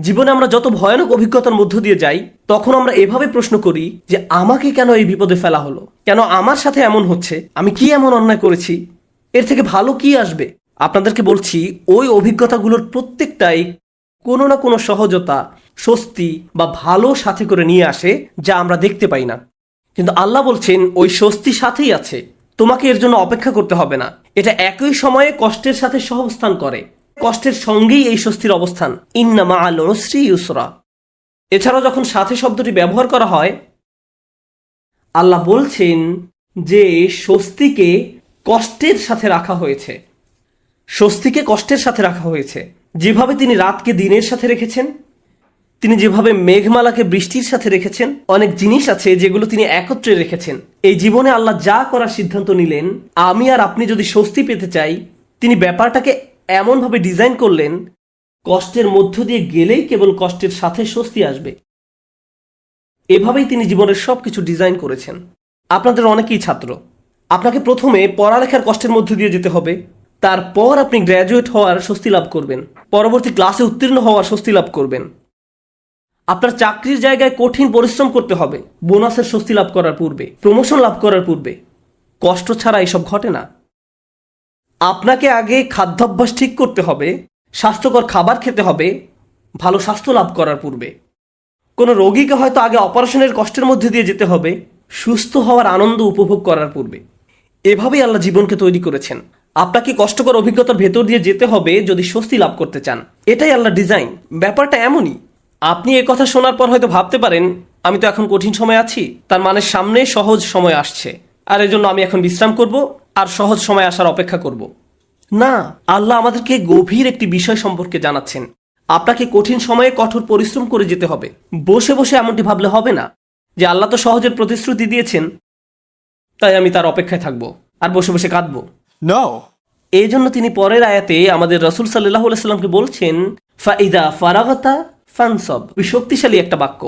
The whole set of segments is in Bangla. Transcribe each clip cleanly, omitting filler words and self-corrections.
জীবনে আমরা যত ভয়ানক অভিজ্ঞতার মধ্য দিয়ে যাই, তখন আমরা এভাবে প্রশ্ন করি যে আমাকে কেন এই বিপদে ফেলা হলো, কেন আমার সাথে এমন হচ্ছে, আমি কি এমন অন্যায় করেছি, এর থেকে ভালো কি আসবে। আপনাদেরকে বলছি, ওই অভিজ্ঞতাগুলোর প্রত্যেকটাই কোনো না কোনো সহজতা, স্বস্তি বা ভালো সাথে করে নিয়ে আসে, যা আমরা দেখতে পাই না। কিন্তু আল্লাহ বলছেন ওই স্বস্তি সাথেই আছে, তোমাকে এর জন্য অপেক্ষা করতে হবে না। এটা একই সময়ে কষ্টের সাথে সহাবস্থান করে, কষ্টের সঙ্গেই এই স্বস্তির অবস্থান। ইন্না মাআল উসরি ইউসরা। এছাড়াও যখন সাথে শব্দটি ব্যবহার করা হয়, আল্লাহ বলছেন যে স্বস্তিকে কষ্টের সাথে রাখা হয়েছে, স্বস্তিকে কষ্টের সাথে রাখা হয়েছে। যেভাবে তিনি রাতকে দিনের সাথে রেখেছেন, তিনি যেভাবে মেঘমালাকে বৃষ্টির সাথে রেখেছেন, অনেক জিনিস আছে যেগুলো তিনি একত্রে রেখেছেন। এই জীবনে আল্লাহ যা করার সিদ্ধান্ত নিলেন, আমি আর আপনি যদি স্বস্তি পেতে চাই, তিনি ব্যাপারটাকে এমনভাবে ডিজাইন করলেন, কষ্টের মধ্য দিয়ে গেলেই কেবল কষ্টের সাথে স্বস্তি আসবে। এভাবেই তিনি জীবনের সবকিছু ডিজাইন করেছেন। আপনাদের অনেকেই ছাত্র, আপনাকে প্রথমে পড়ালেখার কষ্টের মধ্য দিয়ে যেতে হবে, তারপর আপনি গ্র্যাজুয়েট হওয়ার স্বস্তি লাভ করবেন, পরবর্তী ক্লাসে উত্তীর্ণ হওয়ার স্বস্তি লাভ করবেন। আপনার চাকরির জায়গায় কঠিন পরিশ্রম করতে হবে বোনাসের স্বস্তি লাভ করার পূর্বে, প্রমোশন লাভ করার পূর্বে। কষ্ট ছাড়া এসব ঘটে না। আপনাকে আগে খাদ্যাভ্যাস ঠিক করতে হবে, স্বাস্থ্যকর খাবার খেতে হবে ভালো স্বাস্থ্য লাভ করার পূর্বে। কোনো রোগীকে হয়তো আগে অপারেশনের কষ্টের মধ্যে দিয়ে যেতে হবে সুস্থ হওয়ার আনন্দ উপভোগ করার পূর্বে। এভাবেই আল্লাহ জীবনকে তৈরি করেছেন। আপনাকে কষ্টকর অভিজ্ঞতার ভেতর দিয়ে যেতে হবে যদি স্বস্তি লাভ করতে চান। এটাই আল্লাহ ডিজাইন। ব্যাপারটা এমনই। আপনি এ কথা শোনার পর হয়তো ভাবতে পারেন, আমি তো এখন কঠিন সময় আছি, তার মানে সামনে সহজ সময় আসছে, আর এজন্য আমি এখন বিশ্রাম করব আর সহজ সময় আসার অপেক্ষা করব। না, আল্লাহ আমাদেরকে গভীর একটি বিষয় সম্পর্কে জানাচ্ছেন। আপনাকে কঠিন সময়ে কঠোর পরিশ্রম করে যেতে হবে। বসে বসে এমনটি ভাবলে হবে না যে আল্লাহ তো সহজের প্রতিশ্রুতি দিয়েছেন, তাই আমি তার অপেক্ষায় থাকবো আর বসে বসে কাঁদবো। No. এই জন্য তিনি পরের আয়াতে আমাদের রাসূল সাল্লাল্লাহু আলাইহি সাল্লামকে বলছেন, ফাইদা ফারাগাতা ফানসব। শক্তিশালী একটা বাক্য।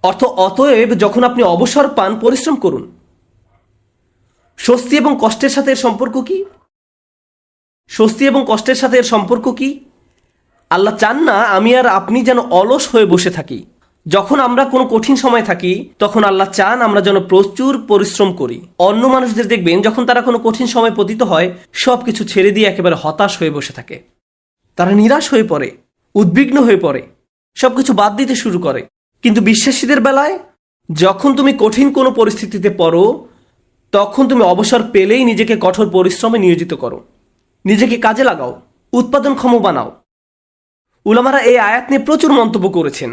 অর্থ, অতএব যখন আপনি অবসর পান পরিশ্রম করুন। স্বস্তি এবং কষ্টের সাথে এর সম্পর্ক কি? স্বস্তি এবং কষ্টের সাথে এর সম্পর্ক কি? আল্লাহ চান না আমি আর আপনি যেন অলস হয়ে বসে থাকি। যখন আমরা কোনো কঠিন সময় থাকি, তখন আল্লাহ চান আমরা যেন প্রচুর পরিশ্রম করি। অন্য মানুষদের দেখবেন যখন তারা কোনো কঠিন সময় পতিত হয়, সবকিছু ছেড়ে দিয়ে একেবারে হতাশ হয়ে বসে থাকে। তারা নিরাশ হয়ে পড়ে, উদ্বিগ্ন হয়ে পড়ে, সবকিছু বাদ দিতে শুরু করে। কিন্তু বিশ্বাসীদের বেলায় যখন তুমি কঠিন কোনো পরিস্থিতিতে পড়ো, তখন তুমি অবসর পেলেই নিজেকে কঠোর পরিশ্রমে নিয়োজিত করো, নিজেকে কাজে লাগাও, উৎপাদনক্ষম বানাও। উলামারা এই আয়াত নিয়ে প্রচুর মন্তব্য করেছেন।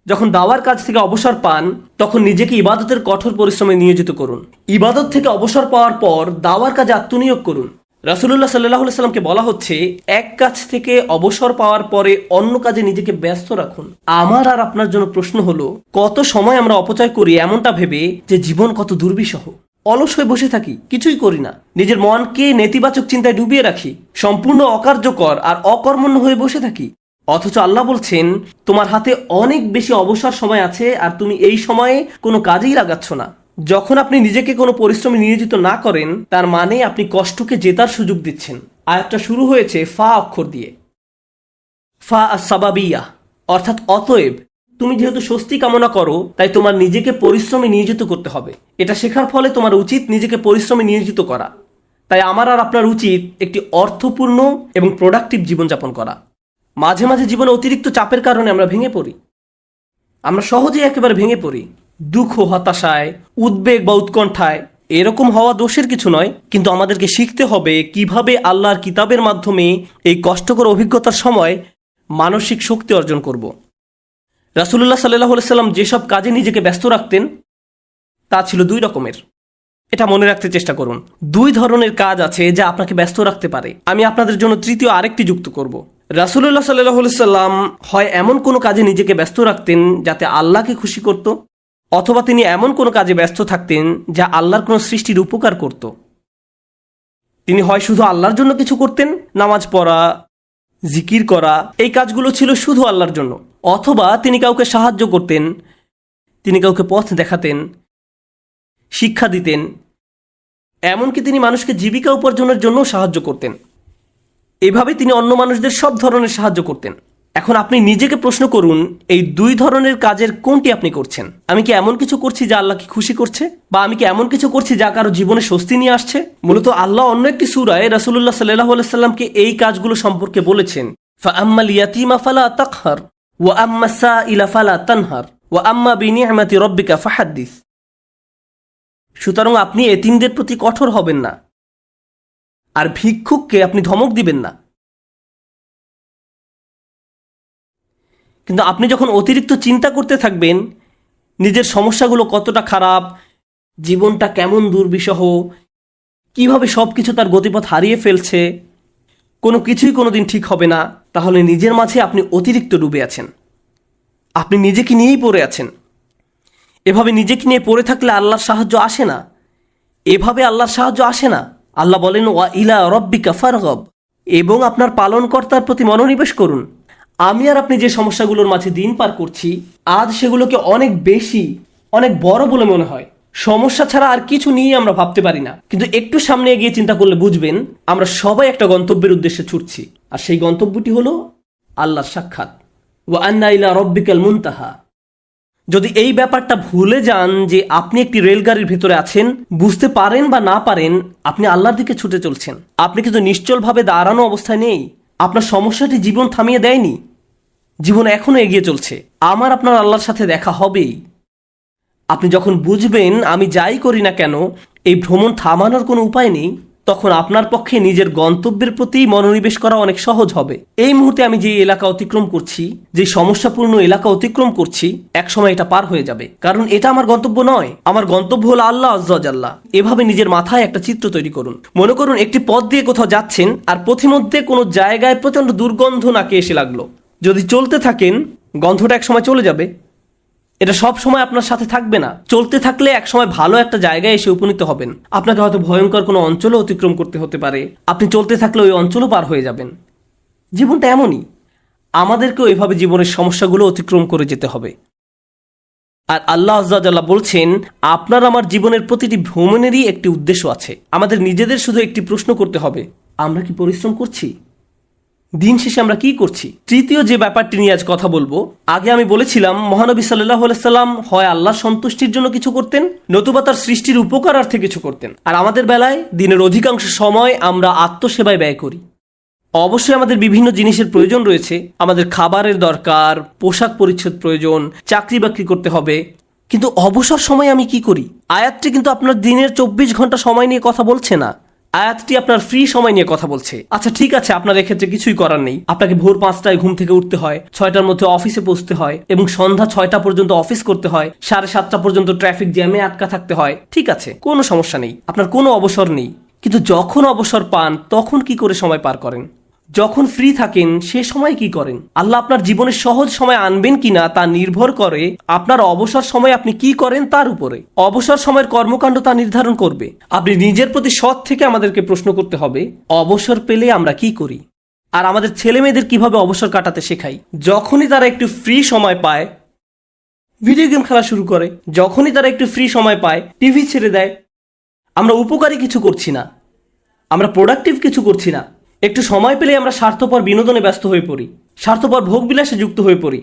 যখন দাওয়ার কাজ থেকে অবসর পান, তখন নিজেকে ইবাদতের কঠোর পরিশ্রমে নিয়োজিত করুন। ইবাদত থেকে অবসর পাওয়ার পর দাওয়ার কাজে আত্মনিয়োগ করুন। রাসূলুল্লাহ সাল্লাল্লাহু আলাইহি সাল্লামকে বলা হচ্ছে, এক কাজ থেকে অবসর পাওয়ার পরে অন্য কাজে নিজেকে ব্যস্ত রাখুন। আমার আর আপনার জন্য প্রশ্ন হলো, কত সময় আমরা অপচয় করি এমনটা ভেবে যে জীবন কত দুর্বিষহ। অলস হয়ে বসে থাকি, কিছুই করি না, নিজের মনকে নেতিবাচক চিন্তায় ডুবিয়ে রাখি, সম্পূর্ণ অকার্যকর আর অকর্মণ্য হয়ে বসে থাকি। অথচ আল্লাহ বলছেন, তোমার হাতে অনেক বেশি অবসর সময় আছে আর তুমি এই সময়ে কোনো কাজেই লাগাচ্ছ না। যখন আপনি নিজেকে কোনো পরিশ্রমে নিয়োজিত না করেন, তার মানে আপনি কষ্টকে জেতার সুযোগ দিচ্ছেন। আয়াতটা শুরু হয়েছে ফা অক্ষর দিয়ে, ফা আস-সাবাবিয়া, অর্থাৎ অতএব। তুমি যেহেতু স্বস্তি কামনা করো, তাই তোমার নিজেকে পরিশ্রমে নিয়োজিত করতে হবে। এটা শেখার ফলে তোমার উচিত নিজেকে পরিশ্রমে নিয়োজিত করা। তাই আমার আর আপনার উচিত একটি অর্থপূর্ণ এবং প্রোডাক্টিভ জীবনযাপন করা। মাঝে মাঝে জীবনে অতিরিক্ত চাপের কারণে আমরা ভেঙে পড়ি। আমরা সহজেই একেবারে ভেঙে পড়ি, দুঃখ, হতাশায়, উদ্বেগ বা উৎকণ্ঠায়। এরকম হওয়া দোষের কিছু নয়, কিন্তু আমাদেরকে শিখতে হবে কিভাবে আল্লাহর কিতাবের মাধ্যমে এই কষ্টকর অভিজ্ঞতার সময় মানসিক শক্তি অর্জন করব। রাসূলুল্লাহ সাল্লাল্লাহু আলাইহি সাল্লাম যেসব কাজে নিজেকে ব্যস্ত রাখতেন, তা ছিল দুই রকমের। এটা মনে রাখতে চেষ্টা করুন। দুই ধরনের কাজ আছে যা আপনাকে ব্যস্ত রাখতে পারে। আমি আপনাদের জন্য তৃতীয় আরেকটি যুক্ত করব। রাসূলুল্লাহ সাল্লাল্লাহু আলাইহি সাল্লাম হয় এমন কোনো কাজে নিজেকে ব্যস্ত রাখতেন যাতে আল্লাহকে খুশি করত, অথবা তিনি এমন কোনো কাজে ব্যস্ত থাকতেন যা আল্লাহর কোনো সৃষ্টির উপকার করত। তিনি হয় শুধু আল্লাহর জন্য কিছু করতেন, নামাজ পড়া, জিকির করা, এই কাজগুলো ছিল শুধু আল্লাহর জন্য, অথবা তিনি কাউকে সাহায্য করতেন, তিনি কাউকে পথ দেখাতেন, শিক্ষা দিতেন, এমনকি তিনি মানুষকে জীবিকা উপার্জনের জন্য সাহায্য করতেন। এভাবে তিনি অন্য মানুষদের সব ধরনের সাহায্য করতেন। এখন আপনি নিজেকে প্রশ্ন করুন, এই দুই ধরনের কাজের কোনটি আপনি করছেন? আমি কি এমন কিছু করছি যা আল্লাহকে খুশি করছে, বা আমি কি এমন কিছু করছি যা কারো জীবনে স্বস্তি নিয়ে আসছে? মূলত আল্লাহ অন্য একটি সূরায় রাসূলুল্লাহ সাল্লাল্লাহু আলাইহি সাল্লামকে এই কাজগুলো সম্পর্কে বলেছেন, ফাআম্মাল ইয়াতীমা ফালা তাকহার ওয়া আম্মাস সাইলা ফালা তানহার ওয়া আম্মা বিনি'মাতি রাব্বিকা ফাহাদ্দিস। সুতরাং আপনি এতিমদের প্রতি কঠোর হবেন না, আর ভিক্ষুককে আপনি ধমক দিবেন না। কিন্তু আপনি যখন অতিরিক্ত চিন্তা করতে থাকবেন নিজের সমস্যাগুলো কতটা খারাপ, জীবনটা কেমন দুর্বিষহ, কিভাবে সব কিছু তার গতিপথ হারিয়ে ফেলছে, কোনো কিছুই কোনোদিন ঠিক হবে না, তাহলে নিজের মাঝে আপনি অতিরিক্ত ডুবে আছেন, আপনি নিজেকে নিয়েই পড়ে আছেন। এভাবে নিজেকে নিয়ে পড়ে থাকলে আল্লাহর সাহায্য আসে না, এভাবে আল্লাহর সাহায্য আসে না। আল্লাহ বলেন, ওয়া ইলা রব্বিকা ফারগব, এবং আপনার পালনকর্তার প্রতি মনোনিবেশ করুন। আমি আর আপনি যে সমস্যাগুলোর মাঝে দিন পার করছি, আজ সেগুলোকে অনেক বেশি, অনেক বড় বলে মনে হয়। সমস্যা ছাড়া আর কিছু নিয়ে আমরা ভাবতে পারি না, কিন্তু একটু সামনে এগিয়ে চিন্তা করলে বুঝবেন আমরা সবাই একটা গন্তব্যের উদ্দেশ্যে ছুটছি, আর সেই গন্তব্যটি হলো আল্লাহর সাক্ষাৎ। ওয়া আন্না ইলা রব্বিকাল মুনতাহা। যদি এই ব্যাপারটা ভুলে যান যে আপনি একটি রেলগাড়ির ভিতরে আছেন, বুঝতে পারেন বা না পারেন আপনি আল্লাহর দিকে ছুটে চলছেন, আপনি কিন্তু নিশ্চলভাবে দাঁড়ানো অবস্থায় নেই। আপনার সমস্যাটি জীবন থামিয়ে দেয়নি, জীবন এখনো এগিয়ে চলছে। আমার আপনার আল্লাহর সাথে দেখা হবেই। আপনি যখন বুঝবেন আমি যাই করি না কেন এই ভ্রমণ থামানোর কোনো উপায় নেই, তখন আপনার পক্ষে নিজের গন্তব্যের প্রতি মনোনিবেশ করা অনেক সহজ হবে। এই মুহূর্তে আমি যে এলাকা অতিক্রম করছি, যে সমস্যাপূর্ণ এলাকা অতিক্রম করছি, একসময় এটা পার হয়ে যাবে, কারণ এটা আমার গন্তব্য নয়। আমার গন্তব্য হলো আল্লাহ আজ্জা ওয়া জাল্লা। এভাবে নিজের মাথায় একটা চিত্র তৈরি করুন। মনে করুন একটি পথ দিয়ে কোথাও যাচ্ছেন, আর পথিমধ্যে কোনো জায়গায় প্রচন্ড দুর্গন্ধ নাকে এসে লাগলো। যদি চলতে থাকেন গন্ধটা একসময় চলে যাবে, এটা সব সময় আপনার সাথে থাকবে না। চলতে থাকলে একসময় ভালো একটা জায়গায় এসে উপনীত হবেন। আপনাকে হয়তো ভয়ঙ্কর কোনো অঞ্চলও অতিক্রম করতে হতে পারে, আপনি চলতে থাকলে ওই অঞ্চলও পার হয়ে যাবেন। জীবনটা এমনই, আমাদেরকেও এভাবে জীবনের সমস্যাগুলো অতিক্রম করে যেতে হবে। আর আল্লাহ আজ্জা ওয়া জাল্লা বলছেন, আপনার আমার জীবনের প্রতিটি ভ্রমণেরই একটি উদ্দেশ্য আছে। আমাদের নিজেদের শুধু একটি প্রশ্ন করতে হবে, আমরা কি পরিশ্রম করছি? দিন শেষে আমরা কি করছি? তৃতীয় যে ব্যাপারটি নিয়ে আজ কথা বলবো, আগে আমি বলেছিলাম মহানবী সাল্লাল্লাহু আলাইহি সাল্লাম হয় আল্লাহর সন্তুষ্টির জন্য কিছু করতেন, নতুবা তার সৃষ্টির উপকারার্থে কিছু করতেন। আর আমাদের বেলায় দিনের অধিকাংশ সময় আমরা আত্মসেবায় ব্যয় করি। অবশ্যই আমাদের বিভিন্ন জিনিসের প্রয়োজন রয়েছে, আমাদের খাবারের দরকার, পোশাক পরিচ্ছদ প্রয়োজন, চাকরি বাকরি করতে হবে, কিন্তু অবসর সময় আমি কি করি? আয়াতটি কিন্তু আপনার দিনের 24 ঘন্টা সময় নিয়ে কথা বলছে না, আয়াতটি আপনার ফ্রি সময় নিয়ে কথা বলছে। আচ্ছা ঠিক আছে, আপনার এক্ষেত্রে কিছুই করার নেই, আপনাকে ভোর 5টায় ঘুম থেকে উঠতে হয়, 6টার মধ্যে অফিসে পৌঁছতে হয়, এবং সন্ধ্যা 6টা পর্যন্ত অফিস করতে হয়, 7:30 পর্যন্ত ট্রাফিক জ্যামে আটকা থাকতে হয়। ঠিক আছে, কোনো সমস্যা নেই, আপনার কোনো অবসর নেই। কিন্তু যখন অবসর পান তখন কি করে সময় পার করেন? যখন ফ্রি থাকেন সে সময় কি করেন? আল্লাহ আপনার জীবনে সহজ সময় আনবেন কিনা তা নির্ভর করে আপনার অবসর সময় আপনি কি করেন তার উপরে। অবসর সময়ের কর্মকাণ্ড তা নির্ধারণ করবে। আপনি নিজের প্রতি সৎ থেকে আমাদেরকে প্রশ্ন করতে হবে, অবসর পেলে আমরা কি করি? আর আমাদের ছেলে মেয়েদের কিভাবে অবসর কাটাতে শেখাই? যখনই তারা একটু ফ্রি সময় পায় ভিডিও গেম খেলা শুরু করে, যখনই তারা একটু ফ্রি সময় পায় টিভি ছেড়ে দেয়। আমরা উপকারী কিছু করছি না, আমরা প্রোডাক্টিভ কিছু করছি না। একটু সময় পেলে আমরা স্বার্থপর বিনোদনে ব্যস্ত হয়ে পড়ি, স্বার্থপর ভোগবিলাসে যুক্ত হয়ে পড়ি।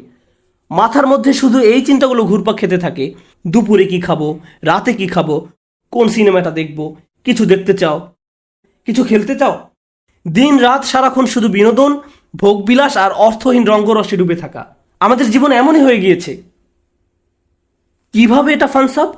মাথার মধ্যে শুধু এই চিন্তাগুলো ঘুরপাক খেতে থাকে, দুপুরে কি খাবো, রাতে কি খাবো, কোন সিনেমাটা দেখবো, কিছু দেখতে চাও, কিছু খেলতে চাও। দিন রাত সারাক্ষণ শুধু বিনোদন, ভোগবিলাস আর অর্থহীন রঙ্গরসে ডুবে থাকা। আমাদের জীবন এমনই হয়ে গিয়েছে। কিভাবে এটা ফানসাব?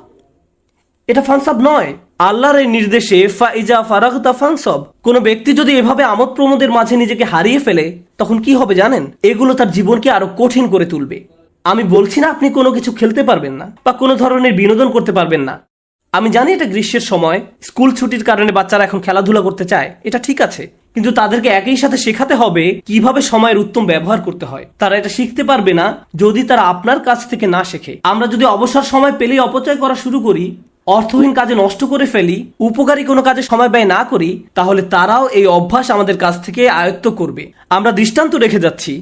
এটা ফানসাব নয়, আল্লাহর এই নির্দেশে ফাইজা ফারাগতা ফানসাব। কোনো ব্যক্তি যদি এভাবে আমোদ প্রমোদের মাঝে নিজেকে হারিয়ে ফেলে তখন কি হবে জানেন? এগুলো তার জীবনকে আরো কঠিন করে তুলবে। আমি বলছি না আপনি কোনো কিছু খেলতে পারবেন না বা কোনো ধরনের বিনোদন করতে পারবেন না। আমি জানি এটা গ্রীষ্মের সময়, স্কুল ছুটির কারণে বাচ্চারা এখন খেলাধুলা করতে চায়, এটা ঠিক আছে, কিন্তু তাদেরকে একই সাথে শেখাতে হবে কিভাবে সময়ের উত্তম ব্যবহার করতে হয়। তারা এটা শিখতে পারবে না যদি তারা আপনার কাছ থেকে না শেখে। আমরা যদি অবসর সময় পেলেই অপচয় করা শুরু করি, অর্থহীন কাজে নষ্ট করে ফেলি, উপকারী কোনো কাজে সময় ব্যয় না করি, তাহলে তারাও এই অভ্যাস আমাদের কাছ থেকে আয়ত্ত করবে। আমরা দৃষ্টান্ত রেখে যাচ্ছি,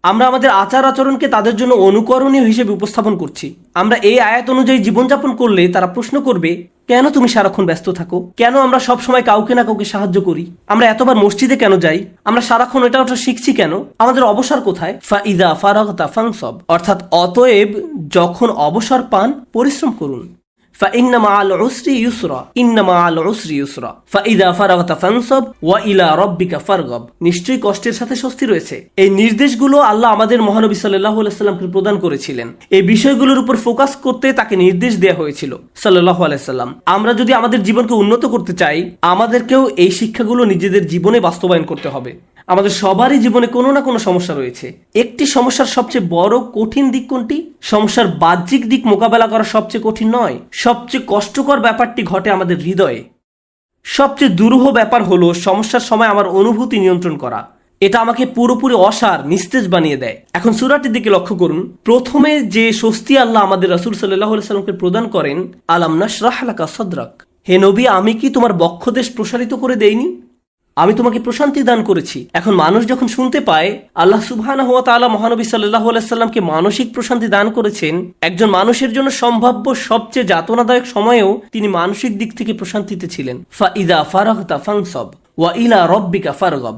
আমরা আমাদের আচার আচরণকে তাদের জন্য অনুকরণীয় হিসেবে উপস্থাপন করছি। আমরা এই আয়াত অনুযায়ী জীবনযাপন করলে তারা প্রশ্ন করবে, কেন তুমি সারাক্ষণ ব্যস্ত থাকো? কেন আমরা সব সময় কাউকে না কাউকে সাহায্য করি? আমরা এতবার মসজিদে কেন যাই? আমরা সারাক্ষণ এটা ওটা শিখছি কেন? আমাদের অবসর কোথায়? ফাইদা ফারাগতা ফানসব, অর্থাৎ অতএব যখন অবসর পান পরিশ্রম করুন। فإن مع العسر يسرا إن مع العسر يسرا فإذا فرغت فانصب وإلى ربك فارغب। নিশ্চয়ই কষ্টের সাথে স্বস্তি রয়েছে। এই নির্দেশগুলো আল্লাহ আমাদের মহানবী সাল্লাল্লাহু আলাইহি সাল্লামকে প্রদান করেছিলেন। এই বিষয়গুলোর উপর ফোকাস করতে তাকে নির্দেশ দেওয়া হয়েছিল সাল্লাল্লাহু আলাইহি সাল্লাম। আমরা যদি আমাদের জীবনকে উন্নত করতে চাই, আমাদেরকেও এই শিক্ষাগুলো নিজেদের জীবনে বাস্তবায়ন করতে হবে। আমাদের সবারই জীবনে কোনো না কোনো সমস্যা রয়েছে। একটি সমস্যার সবচেয়ে বড় কঠিন দিক কোনটি? সমস্যার বাহ্যিক দিক মোকাবেলা করা সবচেয়ে কঠিন নয়, সবচেয়ে কষ্টকর ব্যাপারটি ঘটে আমাদের হৃদয়ে। সবচেয়ে দুরূহ ব্যাপার হলো সমস্যার সময় আমার অনুভূতি নিয়ন্ত্রণ করা। এটা আমাকে পুরোপুরি অসার, নিস্তেজ বানিয়ে দেয়। এখন সূরাটির দিকে লক্ষ্য করুন। প্রথমে যে স্বস্তি আল্লাহ আমাদের রাসূল সাল্লাল্লাহু আলাইহি সাল্লামকে প্রদান করেন, আলাম নাশরাহ লাকা সাদরাক, হে নবী, আমি কি তোমার বক্ষদেশ প্রসারিত করে দেইনি? আমি তোমাকে প্রশান্তি দান করেছি। এখন মানুষ যখন শুনতে পায় আল্লাহ সুবহানাহু ওয়া তাআলা মহানবী সাল্লাল্লাহু আলাইহি সাল্লামকে মানসিক প্রশান্তি দান করেছেন, একজন মানুষের জন্য সম্ভাব্য সবচেয়ে যাতনাদায়ক সময়েও তিনি মানসিক দিক থেকে প্রশান্তিতে ছিলেন। ফাইদা ফারাগতা ফানসব ওয়া ইলা রাব্বিকা ফারগাব,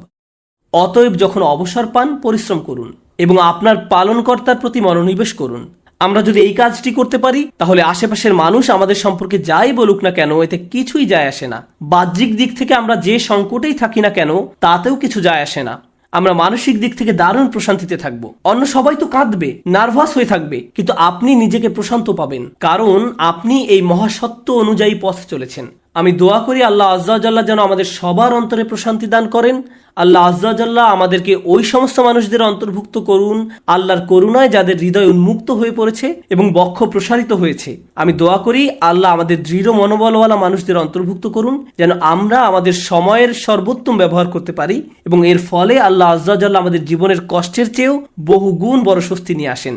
অতএব যখন অবসর পান পরিশ্রম করুন এবং আপনার পালনকর্তার প্রতি মনোনিবেশ করুন। আমরা যদি এই কাজটি করতে পারি, তাহলে আশেপাশের মানুষ আমাদের সম্পর্কে যাই বলুক না কেন, এতে কিছুই যায় আসে না। বাহ্যিক দিক থেকে আমরা যে সংকটেই থাকি না কেন, তাতেও কিছু যায় আসে না। আমরা মানসিক দিক থেকে দারুণ প্রশান্তিতে থাকবো। অন্য সবাই তো কাঁদবে, নার্ভাস হয়ে থাকবে, কিন্তু আপনি নিজেকে প্রশান্ত পাবেন, কারণ আপনি এই মহাসত্য অনুযায়ী পথ চলেছেন। আমি দোয়া করি আল্লাহ আজ্জা ওয়া জাল্লা যেন আমাদের সবার অন্তরে প্রশান্তি দান করেন। আল্লাহ আজ্জা ওয়া জাল্লা আমাদেরকে ওই সমস্ত মানুষদের অন্তর্ভুক্ত করুন আল্লাহর করুণায় যাদের হৃদয় উন্মুক্ত হয়ে পড়েছে এবং বক্ষ প্রসারিত হয়েছে। আমি দোয়া করি আল্লাহ আমাদের দৃঢ় মনোবলওয়ালা মানুষদের অন্তর্ভুক্ত করুন, যেন আমরা আমাদের সময়ের সর্বোত্তম ব্যবহার করতে পারি এবং এর ফলে আল্লাহ আজ্জা ওয়া জাল্লা আমাদের জীবনের কষ্টের চেয়েও বহুগুণ বড় স্বস্তি নিয়ে আসেন।